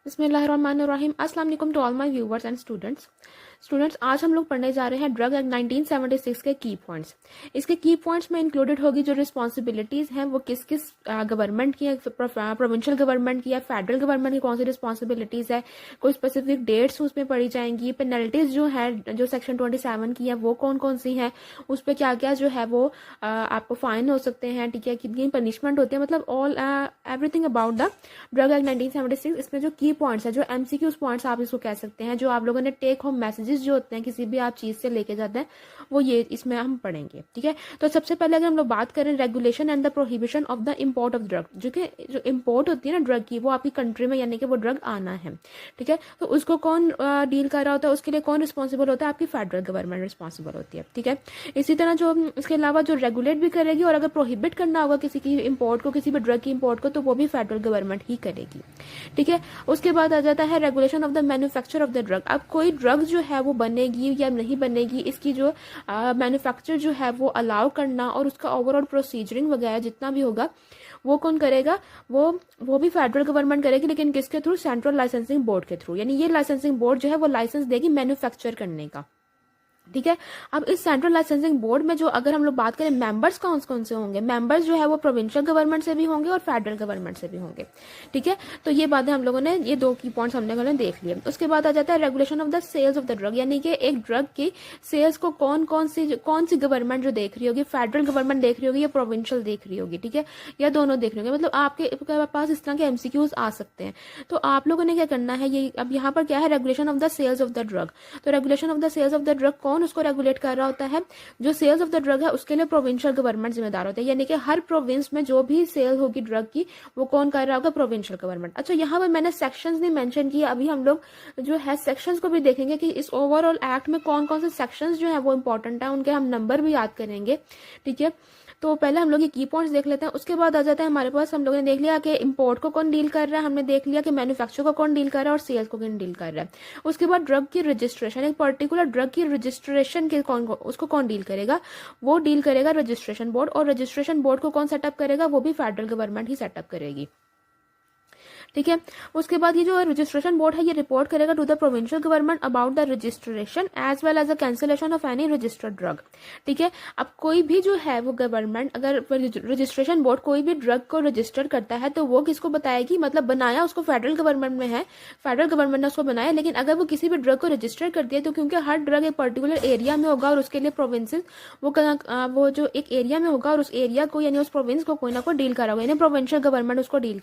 बिस्मिल्लाहिर्रहमानिर्रहीम। अस्सलाम वालेकुम to all my viewers and students आज हम लोग पढ़ने जा रहे हैं ड्रग एक्ट 1976 के की पॉइंट्स। इसके की पॉइंट्स में इंक्लूडेड होगी जो रिस्पॉन्सिबिलिटीज़ हैं वो किस किस गवर्नमेंट की है, प्रोविंशियल गवर्नमेंट की है, फेडरल गवर्नमेंट की कौन सी रिस्पॉन्सिबिलिटीज़ है, कोई स्पेसिफिक डेट्स उसमें पढ़ी जाएंगी, पेनल्टीज जो है जो सेक्शन 27 की है वो कौन कौन सी हैं, उस पर क्या क्या जो है वो आपको फाइन हो सकते हैं, ठीक है, कितनी पनिशमेंट होती है, मतलब all everything about the drug act 1976। इसमें जो की पॉइंट्स है, जो एमसीक्यूज पॉइंट्स आप इसको कह सकते हैं, जो आप लोगों ने टेक होम मैसेजेस जो होते हैं किसी भी आप चीज़ से लेके जाते हैं, वो ये इसमें हम पढ़ेंगे। ठीक है, तो सबसे पहले अगर हम लोग बात करें regulation and the prohibition of the import of drug, जो इम्पोर्ट होती है ना ड्रग की, वो आपकी कंट्री में, यानी कि वो ड्रग आना है। ठीक है, तो उसको कौन डील कर रहा होता है, उसके लिए कौन रिस्पॉन्सिबल होता है, आपकी फेडरल गवर्नमेंट रिस्पॉन्सिबल होती है। ठीक है, इसी तरह जो इसके अलावा जो रेगुलेट भी करेगी और अगर प्रोहिबिट करना होगा किसी की इम्पोर्ट को, किसी भी ड्रग की इम्पोर्ट को, तो वो भी फेडरल गवर्नमेंट ही करेगी। ठीक है, उसके बाद आ जाता है regulation of the manufacture of the drug. अब कोई ड्रग जो है वो बनेगी या नहीं बनेगी, इसकी जो मैन्युफैक्चर जो है वो अलाउ करना और उसका ओवरऑल प्रोसीजरिंग वगैरह जितना भी होगा वो कौन करेगा, वो भी फेडरल गवर्नमेंट करेगी, लेकिन किसके थ्रू, सेंट्रल लाइसेंसिंग बोर्ड के थ्रू। यानी ये लाइसेंसिंग बोर्ड जो है वो लाइसेंस देगी मैन्युफैक्चर करने का। ठीक है, अब इस सेंट्रल लाइसेंसिंग बोर्ड में जो अगर हम लोग बात करें मेंबर्स कौन कौन से होंगे, मेंबर्स जो है वो प्रोविंशियल गवर्नमेंट से भी होंगे और फेडरल गवर्नमेंट से भी होंगे। ठीक है, तो ये बातें हम लोगों ने, ये दो की पॉइंट्स हमने लोगों ने देख लिए। उसके बाद आ जाता है regulation of the sales of the drug, यानी कि एक ड्रग की सेल्स को कौन कौन सी गवर्नमेंट जो देख रही होगी, फेडरल गवर्नमेंट देख रही होगी या प्रोविंशियल देख रही होगी। ठीक है, या दोनों देख रही होगी, मतलब आपके पास इस तरह के एमसीक्यूज आ सकते हैं। तो आप लोगों ने क्या करना है, ये अब यहाँ पर क्या है, regulation of the sales of the drug. तो regulation of the sales of the drug कौन उसको रेगुलेट कर रहा होता है, जो सेल्स ऑफ द ड्रग है उसके लिए प्रोविंशियल गवर्नमेंट जिम्मेदार होते हैं, यानी कि हर प्रोविंस में जो भी सेल होगी ड्रग की वो कौन कर रहा होगा, प्रोविंशियल गवर्नमेंट। अच्छा, यहाँ पर मैंने सेक्शंस नहीं मेंशन किए, अभी हम लोग जो है सेक्शंस को भी देखेंगे कि इस ओवरऑल एक्ट में कौन कौन से सेक्शंस जो है वो इंपॉर्टेंट है, उनके हम नंबर भी याद करेंगे। ठीक है, तो पहले हम लोग ये की पॉइंट्स देख लेते हैं। उसके बाद आ जाता है हमारे पास, हम लोगों ने देख लिया कि इंपोर्ट को कौन डील कर रहा है, हमने देख लिया कि मैन्युफैक्चर को कौन डील कर रहा है और सेल्स को कौन डील कर रहा है। उसके बाद ड्रग की रजिस्ट्रेशन, एक पर्टिकुलर ड्रग की रजिस्ट्रेशन के उसको कौन डील करेगा, वो डील करेगा रजिस्ट्रेशन बोर्ड, और रजिस्ट्रेशन बोर्ड को कौन सेटअप करेगा, वो भी फेडरल गवर्नमेंट ही सेटअप करेगी। ठीक है, उसके बाद ये जो रजिस्ट्रेशन बोर्ड है ये रिपोर्ट करेगा to the provincial government about the registration as well as the cancellation of any registered drug. ठीक है, अब कोई भी जो है वो गवर्नमेंट, अगर रजिस्ट्रेशन बोर्ड कोई भी ड्रग को रजिस्टर करता है तो वो किसको बताएगी, मतलब बनाया उसको फेडरल गवर्नमेंट में है, फेडरल गवर्नमेंट ने उसको बनाया, लेकिन अगर वो किसी भी ड्रग को रजिस्टर कर दिया तो क्योंकि हर ड्रग एक पर्टिकुलर एरिया में होगा और उसके लिए प्रोविंसेस वो, वो जो एक एरिया में होगा और उस एरिया को यानी उस प्रोविंस को कोई ना कोई डील कर रहा होगा, यानी प्रोविंशियल गवर्नमेंट उसको डील करेगी। ठीक है,